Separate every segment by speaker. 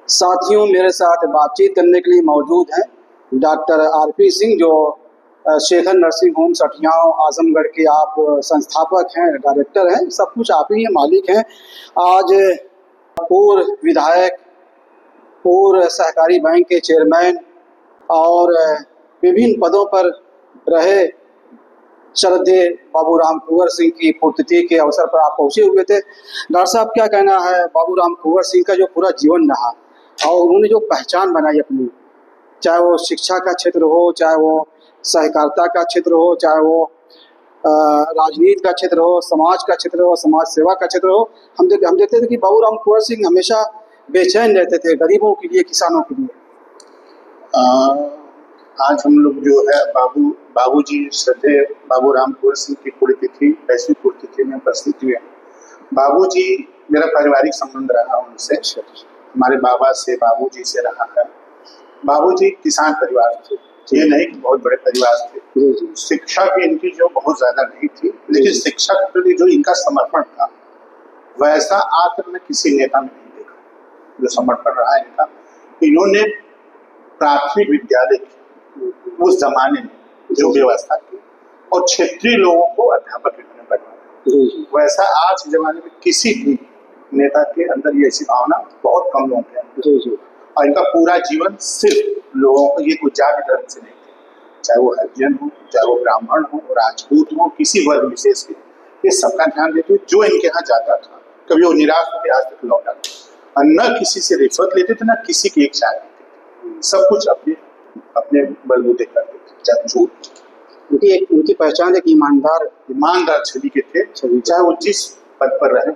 Speaker 1: साथियों, मेरे साथ बातचीत करने के लिए मौजूद हैं डॉक्टर आरपी सिंह, जो शेखर नर्सिंग होम सठियाव आजमगढ़ के आप संस्थापक हैं, डायरेक्टर हैं, सब कुछ आप ही हैं, मालिक हैं। आज पूर्व विधायक, पूर्व सहकारी बैंक के चेयरमैन और विभिन्न पदों पर रहे श्रद्धेय बाबूराम कुंवर सिंह की पुण्यतिथि के अवसर पर आप पहुंचे हुए थे। डॉक्टर साहब, क्या कहना है बाबूराम कुंवर सिंह का जो पूरा जीवन रहा और उन्होंने जो पहचान बनाई अपनी, चाहे वो शिक्षा का क्षेत्र हो, चाहे वो सहकारिता का क्षेत्र हो, चाहे वो राजनीति का क्षेत्र हो, समाज का क्षेत्र हो, समाज सेवा का क्षेत्र हो, हम देखते थे कि बाबूराम कुंवर सिंह हमेशा बेचैन रहते थे गरीबों के लिए, किसानों के लिए।
Speaker 2: आज हम लोग जो है बाबूजी श्रद्धेय बाबूराम कुंवर सिंह की पुण्यतिथि, 25वीं पुण्यतिथि में उपस्थित हुए। बाबूजी, मेरा पारिवारिक संबंध रहा उनसे, हमारे बाबा से, बाबूजी से रहा है। बाबूजी किसान परिवार थे, ये नहीं कि बहुत बड़े परिवार थे। शिक्षा की इनकी जो बहुत ज्यादा नहीं थी, लेकिन शिक्षा के प्रति जो इनका समर्पण था, वैसा आज तक मैं किसी नेता में नहीं देखा जो समर्पण रहा इनका। इन्होंने प्राथमिक विद्यालय की उस जमाने में जो व्यवस्था की और क्षेत्रीय लोगों को अध्यापक इन्होंने बनवाया, वैसा आज के जमाने में किसी भी नेता के अंदर ये ऐसी भावना बहुत कम लोगों के अंदर। और इनका पूरा जीवन सिर्फ लोगों को, ये कुछ जाति धर्म से नहीं थे, चाहे वो हरिजन हो, चाहे वो ब्राह्मण हो, राजपूत हो, किसी वर्ग विशेष के, ये सबका ध्यान देते। जो इनके यहाँ जाता था, कभी वो निराश होकर आज तक लौटा था, और न किसी से रिश्वत लेते थे, न किसी की इच्छा लेते थे, सब कुछ अपने बलबूते करते थे। चाहे झूठ,
Speaker 1: उनकी पहचान एक
Speaker 2: ईमानदार छवि के थे, चाहे वो जिस पद पर रहे।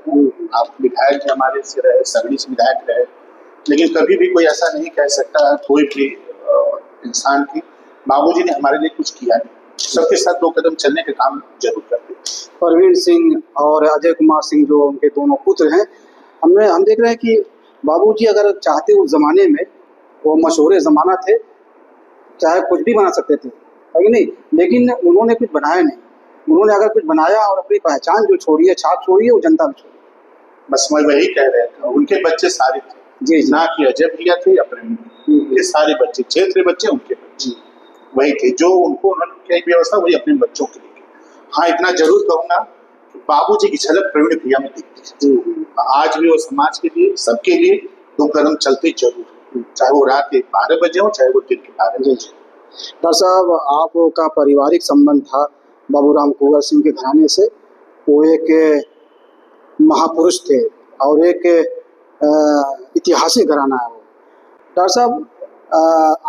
Speaker 2: आप विधायक हमारे से रहे, सगड़ी से विधायक रहे, लेकिन कभी भी कोई ऐसा नहीं कह सकता कोई भी इंसान की बाबूजी ने हमारे लिए कुछ किया नहीं। सबके साथ दो कदम चलने के काम जरूर करते।
Speaker 1: परवीन सिंह और अजय कुमार सिंह, जो उनके दोनों पुत्र हैं, हम देख रहे हैं कि बाबूजी अगर चाहते उस जमाने में, वो मशहूर जमाना थे, चाहे कुछ भी बना सकते थे, है कि नहीं, लेकिन उन्होंने कुछ बनाया नहीं। उन्होंने अगर कुछ बनाया और अपनी पहचान जो छोड़ी है, छाप छोड़ी है, वो जनता में छोड़ी।
Speaker 2: बस मैं वही कह रहा था, उनके बच्चे सारे थे जी, ना कि अजय भैया थे अपने, ये सारे बच्चे, क्षेत्रीय बच्चे उनके बच्चे वही थे, जो उनको उन्होंने व्यवस्था वही अपने बच्चों के लिए। हाँ, इतना जरूर कहूँगा कि बाबूजी की झलक प्रवीण भैया में दिखती है। आज भी वो समाज के लिए, सबके लिए दो कदम चलते जरूर, चाहे वो रात के 12 बजे हो, चाहे वो दिन के 12 बजे।
Speaker 1: डॉक्टर साहब, आपका पारिवारिक संबंध था बाबूराम कुंवर सिंह के घराने से। वो एक महापुरुष थे और एक ऐतिहासिक घराना है वो। डॉक्टर साहब,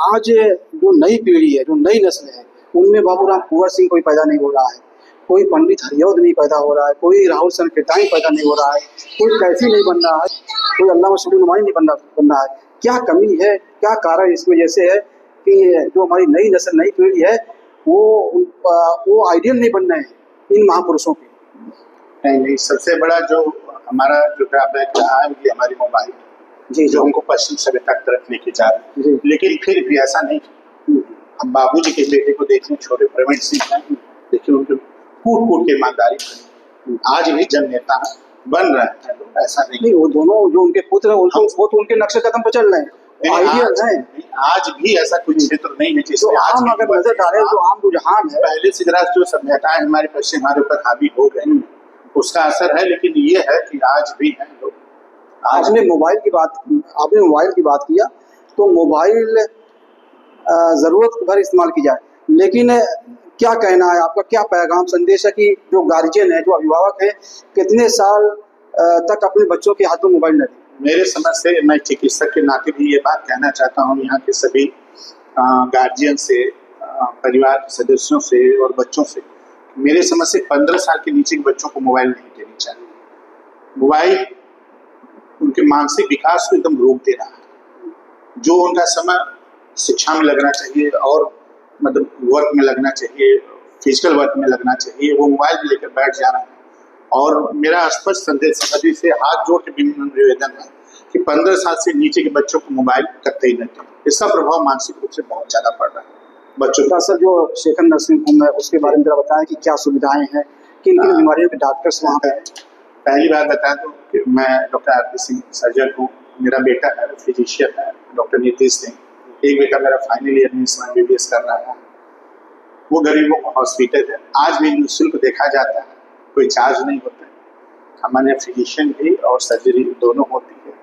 Speaker 1: आज जो नई पीढ़ी है, जो नई नस्ल है, उनमें बाबूराम कुंवर सिंह कोई पैदा नहीं हो रहा है, कोई पंडित हरिऔध नहीं पैदा हो रहा है, कोई राहुल संकीर्तनी पैदा नहीं हो रहा है, कोई कैसी नहीं बन रहा है, कोई अल्लामा शबीर नुमानी नहीं बन रहा है। क्या कमी है, क्या कारण इस वजह से है कि जो हमारी नई नस्ल, नई पीढ़ी है, वो आइडियल नहीं बन रहे हैं इन महापुरुषों के?
Speaker 2: नहीं, सबसे बड़ा जो हमारा जो ड्रॉबैक रहा है, ये हमारी मोबाइल जी, जो हमको पश्चिम सभ्यता की तरफ लेके जा रहे हैं। लेकिन फिर भी ऐसा नहीं, हम बाबूजी के बेटे को देखें, छोटे प्रवीण सिंह हैं, देखिए उनके कूट के ईमानदारी आज भी जन नेता बन रहे हैं। ऐसा नहीं,
Speaker 1: वो दोनों जो उनके पुत्र हैं, वो तो उनके नक्शे कदम पर चल रहे हैं,
Speaker 2: आज भी ऐसा कोई क्षेत्र नहीं है जिसमें
Speaker 1: आम अगर नजर डाले तो आम रुझान है।
Speaker 2: पहले से जरा जो सभ्यताएं हमारे पश्चिम हमारे ऊपर हावी हो गए, उसका असर है। लेकिन ये है कि आज भी हैं लोग।
Speaker 1: आपने मोबाइल की बात किया, तो मोबाइल जरूरत भर इस्तेमाल की जाए, लेकिन क्या कहना है आपका, क्या पैगाम संदेश है कि जो गार्जियन है, जो अभिभावक है, कितने साल तक अपने बच्चों के हाथों मोबाइल न दें?
Speaker 2: मेरे समझ से, मैं चिकित्सक के नाते भी ये बात कहना चाहता हूँ यहाँ के सभी गार्जियन से, परिवार के सदस्यों से और बच्चों से, मेरे समझ से 15 साल के नीचे के बच्चों को मोबाइल नहीं देनी चाहिए। मोबाइल उनके मानसिक विकास को एकदम रोक दे रहा है। जो उनका समय शिक्षा में लगना चाहिए और मतलब वर्क में लगना चाहिए, फिजिकल वर्क में लगना चाहिए, वो मोबाइल भी लेकर बैठ जा रहा है। और मेरा स्पष्ट संदेश सभी से हाथ जोड़ के निवेदन है कि 15 साल से नीचे के बच्चों को मोबाइल करते ही नहीं दें। इसका प्रभाव मानसिक रूप से बहुत ज्यादा पड़ रहा है बच्चों का।
Speaker 1: सर, जो शेखर नर्सिंग होम है, उसके बारे में जरा बताएं कि क्या सुविधाएं हैं, किन बीमारियों के डॉक्टर्स वहाँ पे?
Speaker 2: पहली बात बता दूं कि मैं डॉक्टर आरपी सिंह सर्जन हूँ, मेरा बेटा है फिजिशियन है, डॉक्टर नीतीश सिंह। एक बेटा मेरा फाइनल ईयर में MBBS कर रहा है। वो गरीबों का हॉस्पिटल है, आज भी निःशुल्क देखा जाता है, कोई चार्ज नहीं होता है। हमारे यहाँ फिजिशियन भी और सर्जरी दोनों होती है,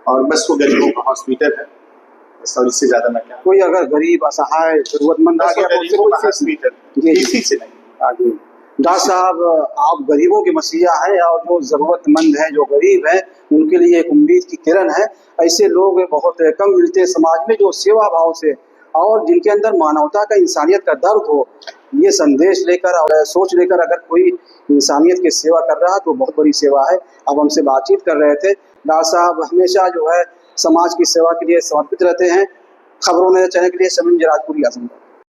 Speaker 2: और बस वो गरीबों का हॉस्पिटल है, बस। और इससे ज्यादा मैं क्या,
Speaker 1: कोई अगर गरीब असहाय जरूरतमंद आ गया तो उससे कोई
Speaker 2: हॉस्पिटल
Speaker 1: जी
Speaker 2: किसी से नहीं।
Speaker 1: आगे डॉक्टर साहब, आप गरीबों के मसीहा हैं और जो जरूरतमंद हैं, जो गरीब हैं, उनके लिए एक उम्मीद की किरण है। ऐसे लोग बहुत कम मिलते हैं समाज में जो सेवा भाव से और जिनके अंदर मानवता का, इंसानियत का दर्द हो। ये संदेश लेकर और सोच लेकर अगर कोई इंसानियत की सेवा कर रहा है तो बहुत बड़ी सेवा है। अब हमसे बातचीत कर रहे थे। डॉक्टर साहब हमेशा जो है समाज की सेवा के लिए समर्पित रहते हैं। खबरों में चैनल के लिए समीम जराजपुरी, आजमगढ़।